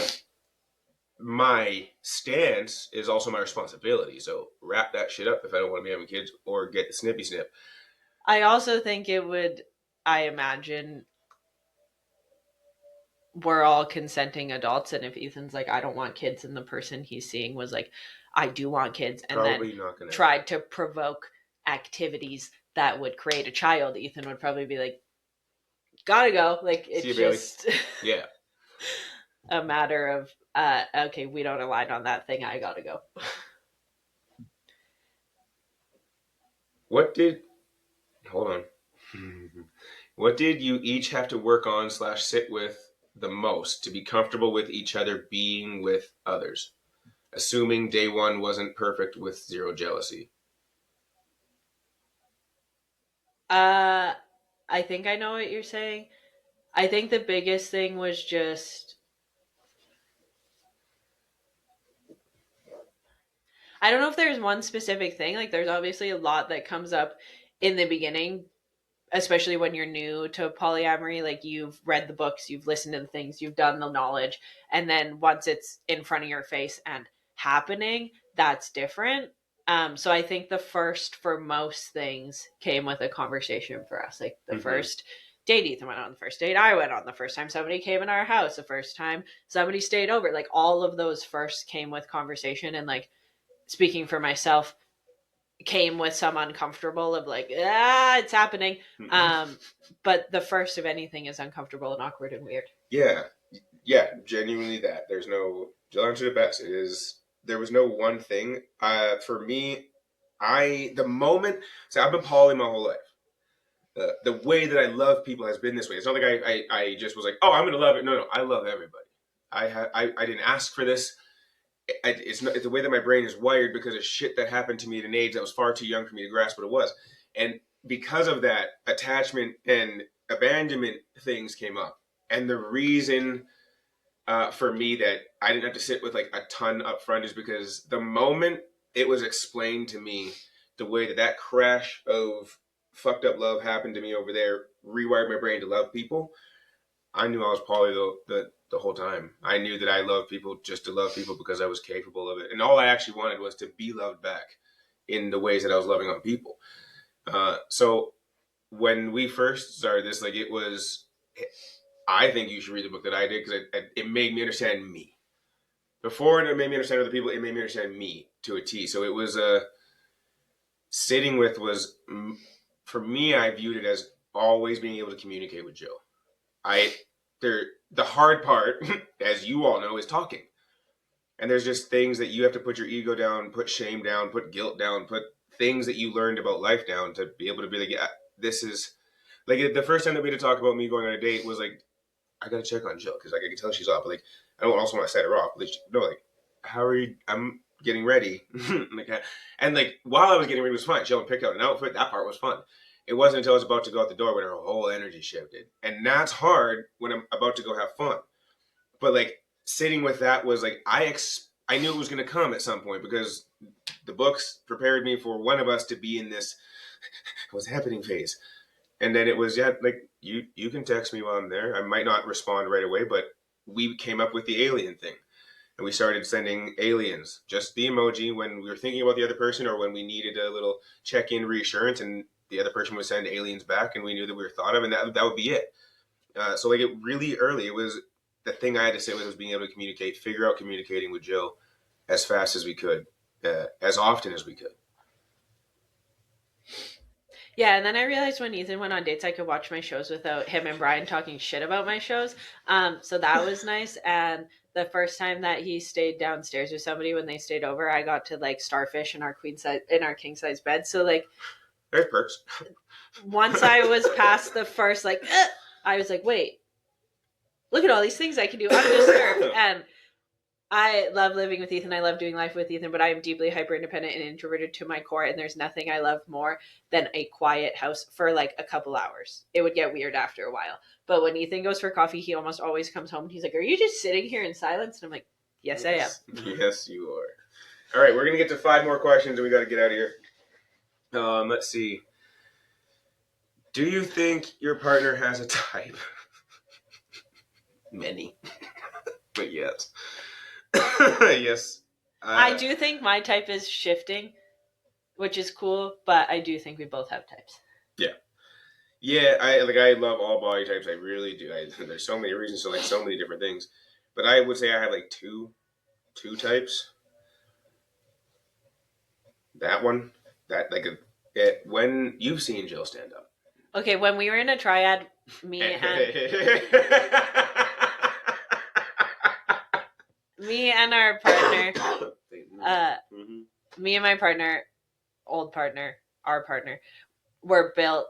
[SPEAKER 1] my stance is also my responsibility. So wrap that shit up if I don't want to be having kids or get the snippy snip.
[SPEAKER 2] I also think it would, I imagine, we're all consenting adults. And if Ethan's like, I don't want kids, and the person he's seeing was like, I do want kids, and then
[SPEAKER 1] Probably not gonna happen.
[SPEAKER 2] tried to provoke activities that would create a child, Ethan would probably be like, gotta go. Like,
[SPEAKER 1] See you,
[SPEAKER 2] it's
[SPEAKER 1] Bailey.
[SPEAKER 2] just
[SPEAKER 1] Yeah.
[SPEAKER 2] a matter of, okay, we don't align on that thing. I gotta go.
[SPEAKER 1] What did hold on? What did you each have to work on slash sit with the most to be comfortable with each other being with others? Assuming day one wasn't perfect with zero jealousy.
[SPEAKER 2] Uh, I think I know what you're saying. I think the biggest thing was just, I don't know if there's one specific thing. Like, there's obviously a lot that comes up in the beginning, especially when you're new to polyamory. Like, you've read the books, you've listened to the things, you've done the knowledge, and then once it's in front of your face and happening, that's different. So I think the first for most things came with a conversation for us. Like, the
[SPEAKER 1] Mm-hmm.
[SPEAKER 2] first date Ethan went on, the first date I went on, the first time somebody came in our house, the first time somebody stayed over, like, all of those first came with conversation. And, like, speaking for myself, came with some uncomfortable of like, it's happening.
[SPEAKER 1] Mm-hmm.
[SPEAKER 2] um but the first of anything is uncomfortable and awkward and weird.
[SPEAKER 1] Yeah, yeah, genuinely that. There's no, Jill answered it best. It is, there was no one thing. For me, the moment, so I've been poly my whole life. The way that I love people has been this way. It's not like I just was like, oh, I'm going to love it. No, no, I love everybody. I didn't ask for this. It's not, it's the way that my brain is wired because of shit that happened to me at an age that was far too young for me to grasp what it was. And because of that, attachment and abandonment things came up. And the reason for me that I didn't have to sit with like a ton up front is because the moment it was explained to me the way that that crash of fucked up love happened to me over there rewired my brain to love people. I knew I was poly the whole time. I knew that I loved people just to love people because I was capable of it, and all I actually wanted was to be loved back in the ways that I was loving on people. So when we first started this, like it was, I think you should read the book that I did because it made me understand me. Before it made me understand other people, it made me understand me to a T. So it was sitting with was for me. I viewed it as always being able to communicate with Jill. I there the hard part, as you all know, is talking. And there's just things that you have to put your ego down, put shame down, put guilt down, put things that you learned about life down to be able to be like, yeah, this is like the first time that we had to talk about me going on a date was like, I gotta check on Jill because like I can tell she's off, but like I don't also want to set her off. But like, no, like how are you? I'm getting ready, like, and like while I was getting ready it was fun. Jill picked out an outfit. That part was fun. It wasn't until I was about to go out the door when her whole energy shifted, and that's hard when I'm about to go have fun. But like sitting with that was like I knew it was going to come at some point because the books prepared me for one of us to be in this what's happening phase. And then it was, yeah, like you can text me while I'm there. I might not respond right away, but we came up with the alien thing. And we started sending aliens, just the emoji when we were thinking about the other person or when we needed a little check-in reassurance, and the other person would send aliens back and we knew that we were thought of, and that would be it. So like it really early, it was the thing I had to sit with was being able to communicate, figure out communicating with Jill as fast as we could, as often as we could.
[SPEAKER 2] Yeah, and then I realized when Ethan went on dates, I could watch my shows without him and Brian talking shit about my shows. So that was nice. And the first time that he stayed downstairs with somebody when they stayed over, I got to like starfish in our queen size in our king size bed. So like
[SPEAKER 1] There's perks.
[SPEAKER 2] once I was past the first like, I was like, wait, look at all these things I can do undisturbed. And I love living with Ethan. I love doing life with Ethan, but I am deeply hyper independent and introverted to my core. And there's nothing I love more than a quiet house for like a couple hours. It would get weird after a while. But when Ethan goes for coffee, he almost always comes home and he's like, are you just sitting here in silence? And I'm like, yes, I am.
[SPEAKER 1] Yes, you are. All right, we're gonna get to 5 more questions, and we got to get out of here. Let's see. Do you think your partner has a type? Many, but yes. Yes.
[SPEAKER 2] I do think my type is shifting, which is cool, but I do think we both have types.
[SPEAKER 1] Yeah. Yeah, I love all body types. I really do. There's so many reasons to like so many different things, but I would say I have like two types. That one, that like a it, when you've seen Jill stand up.
[SPEAKER 2] Okay, when we were in a triad, me and me and our partner,
[SPEAKER 1] Mhm.
[SPEAKER 2] me and my partner, old partner, our partner, were built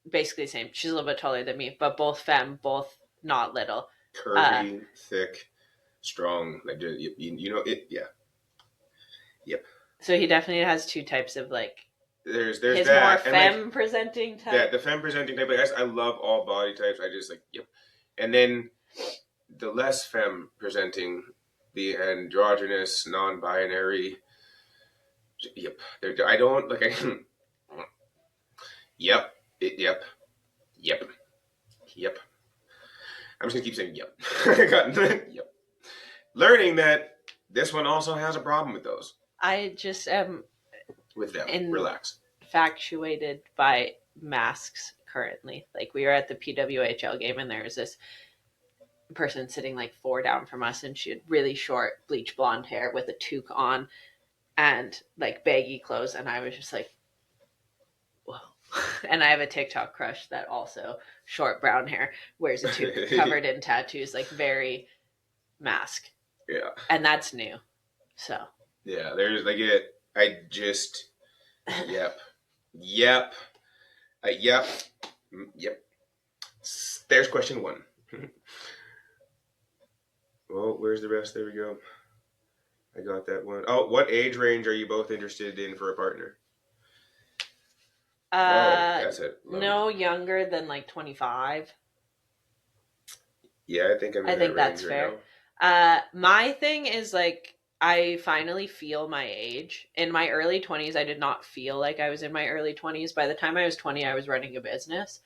[SPEAKER 2] basically the same. She's a little bit taller than me, but both femme, both not little.
[SPEAKER 1] Curvy, thick, strong. Like you know it. Yeah. Yep.
[SPEAKER 2] So he definitely has two types of like
[SPEAKER 1] There's
[SPEAKER 2] his more
[SPEAKER 1] that and like
[SPEAKER 2] femme presenting
[SPEAKER 1] yeah,
[SPEAKER 2] type.
[SPEAKER 1] the femme presenting type. I love all body types. I just like yep. And then the less femme presenting, the androgynous, non-binary. Yep. I don't like. Yep. Yep. Yep. Yep. I'm just gonna keep saying yep. Yep. Learning that this one also has a problem with those.
[SPEAKER 2] I just am
[SPEAKER 1] With them. Relax.
[SPEAKER 2] infatuated by masks currently. Like we were at the PWHL game and there was this person sitting like 4 down from us and she had really short bleach blonde hair with a toque on and like baggy clothes and I was just like whoa. And I have a TikTok crush that also short brown hair, wears a toque covered in tattoos, like very mask.
[SPEAKER 1] Yeah.
[SPEAKER 2] And that's new. So
[SPEAKER 1] yeah, there's like it. I just yep. Yep. Yep. Yep. There's question one. Well, where's the rest? There we go. I got that one. Oh, what age range are you both interested in for a partner? That's it.
[SPEAKER 2] No younger than like 25.
[SPEAKER 1] Yeah, I think I'm in
[SPEAKER 2] I think
[SPEAKER 1] that
[SPEAKER 2] that's
[SPEAKER 1] range
[SPEAKER 2] fair.
[SPEAKER 1] right now.
[SPEAKER 2] My thing is like I finally feel my age. In my early 20s, I did not feel like I was in my early 20s. By the time I was 20, I was running a business.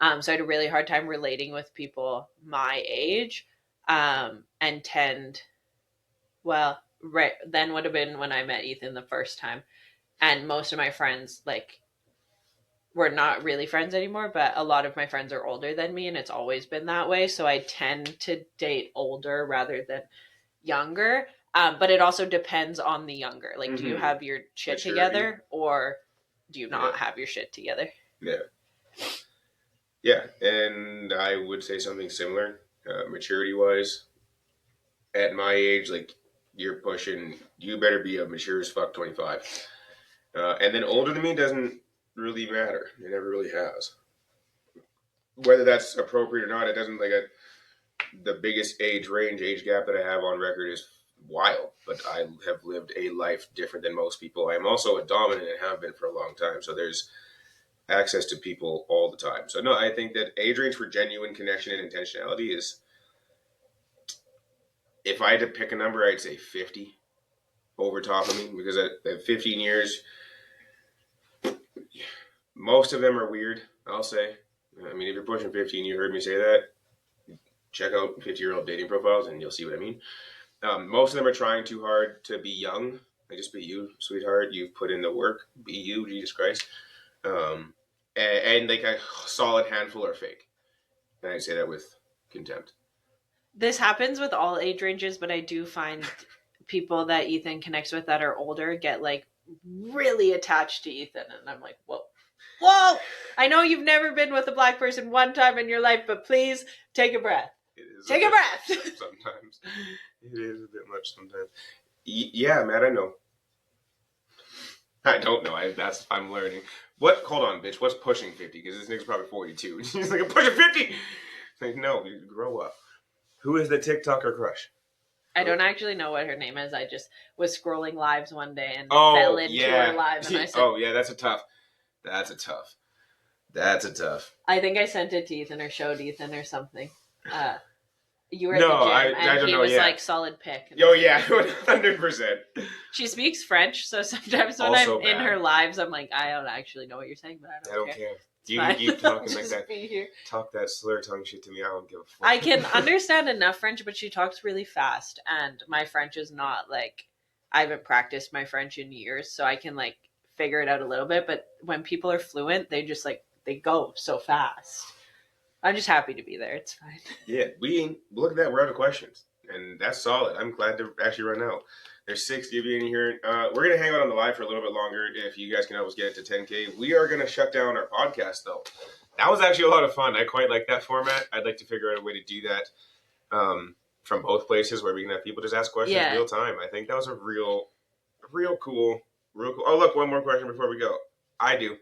[SPEAKER 2] So I had a really hard time relating with people my age. And well, right then would have been when I met Ethan the first time. And most of my friends, like, we're not really friends anymore, but a lot of my friends are older than me, and it's always been that way. So I tend to date older rather than younger. But it also depends on the younger. Like, do you have your shit
[SPEAKER 1] Maturity.
[SPEAKER 2] together, or do you not have your shit together?
[SPEAKER 1] Yeah. Yeah, and I would say something similar, maturity wise. At my age, like you're pushing, you better be a mature as fuck 25. And then older than me doesn't really matter. It never really has. Whether that's appropriate or not, it doesn't like the biggest age gap that I have on record is wild, but I have lived a life different than most people. I'm also a dominant and have been for a long time. So there's access to people all the time. So no, I think that age range for genuine connection and intentionality is, if I had to pick a number, I'd say 50 over top of me because at 15 years, most of them are weird, I'll say. I mean, if you're pushing 15, you heard me say that. Check out 50-year-old dating profiles and you'll see what I mean. Most of them are trying too hard to be young. Like, just be you, sweetheart. You've put in the work. Be you, Jesus Christ. And like a solid handful are fake. And I say that with contempt.
[SPEAKER 2] This happens with all age ranges, but I do find people that Ethan connects with that are older get like really attached to Ethan. And I'm like, whoa, I know you've never been with a black person one time in your life, but please take a breath. Take a breath.
[SPEAKER 1] Sometimes. It is a bit much sometimes. Yeah, Matt, I know. I don't know. I'm learning. What? Hold on, bitch. What's pushing 50? Because this nigga's probably 42. He's like, I'm pushing 50! Like, no, you grow up. Who is the TikToker crush?
[SPEAKER 2] I don't actually know what her name is. I just was scrolling lives one day and fell into her live, and I said,
[SPEAKER 1] "Oh yeah, that's a tough.
[SPEAKER 2] I think I sent it to Ethan or showed Ethan or something. You were
[SPEAKER 1] no,
[SPEAKER 2] at the gym, and he was
[SPEAKER 1] yeah.
[SPEAKER 2] like, solid pick.
[SPEAKER 1] Oh yeah, 100%.
[SPEAKER 2] She speaks French, so sometimes when
[SPEAKER 1] Also
[SPEAKER 2] I'm in her lives, I'm like, I don't actually know what you're saying, but I don't care.
[SPEAKER 1] You can keep talking like
[SPEAKER 2] Just
[SPEAKER 1] that.
[SPEAKER 2] be here.
[SPEAKER 1] Talk that slur tongue shit to me. I don't give a fuck.
[SPEAKER 2] I can understand enough French, but she talks really fast, and my French is not like I haven't practiced my French in years, so I can like figure it out a little bit. But when people are fluent, they just like they go so fast. I'm just happy to be there. It's fine.
[SPEAKER 1] Yeah, look at that. We're out of questions, and that's solid. I'm glad to actually run out. There's 60 of you in here. We're gonna hang out on the live for a little bit longer if you guys can help us get it to 10K. We are gonna shut down our podcast though. That was actually a lot of fun. I quite like that format. I'd like to figure out a way to do that from both places where we can have people just ask questions real time. I think that was a real cool. Oh, look, one more question before we go. I do.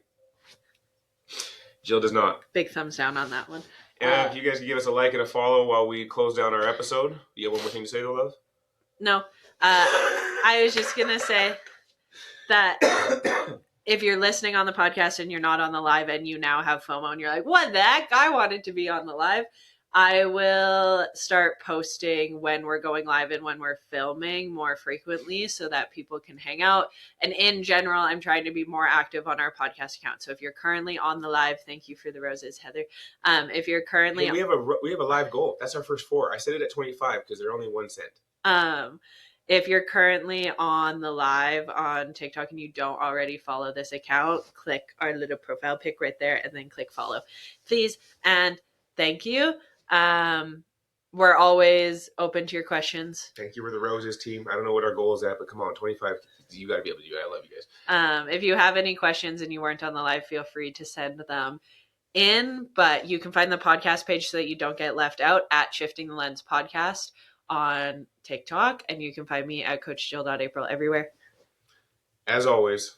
[SPEAKER 1] Jill does not.
[SPEAKER 2] Big thumbs down on that one.
[SPEAKER 1] If you guys can give us a like and a follow while we close down our episode. You have one more thing to say, though, love?
[SPEAKER 2] No. I was just going to say that if you're listening on the podcast and you're not on the live and you now have FOMO and you're like, what the heck? I wanted to be on the live. I will start posting when we're going live and when we're filming more frequently so that people can hang out. And in general, I'm trying to be more active on our podcast account. So if you're currently on the live, thank you for the roses, Heather. If you're currently...
[SPEAKER 1] Hey, we have a live goal. That's our first 4. I set it at 25 because they're only 1 cent.
[SPEAKER 2] If you're currently on the live on TikTok and you don't already follow this account, click our little profile pic right there and then click follow, please. And thank you. We're always open to your questions.
[SPEAKER 1] Thank you for the roses, team. I don't know what our goal is at, but come on, 25. You got to be able to do it. I love you guys.
[SPEAKER 2] If you have any questions and you weren't on the live, feel free to send them in. But you can find the podcast page so that you don't get left out at Shifting the Lens Podcast on TikTok, and you can find me at CoachJill.April everywhere.
[SPEAKER 1] As always,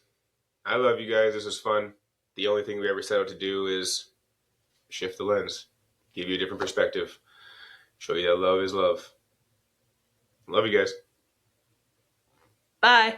[SPEAKER 1] I love you guys. This was fun. The only thing we ever set out to do is shift the lens, give you a different perspective, show you that love is love. Love you guys.
[SPEAKER 2] Bye.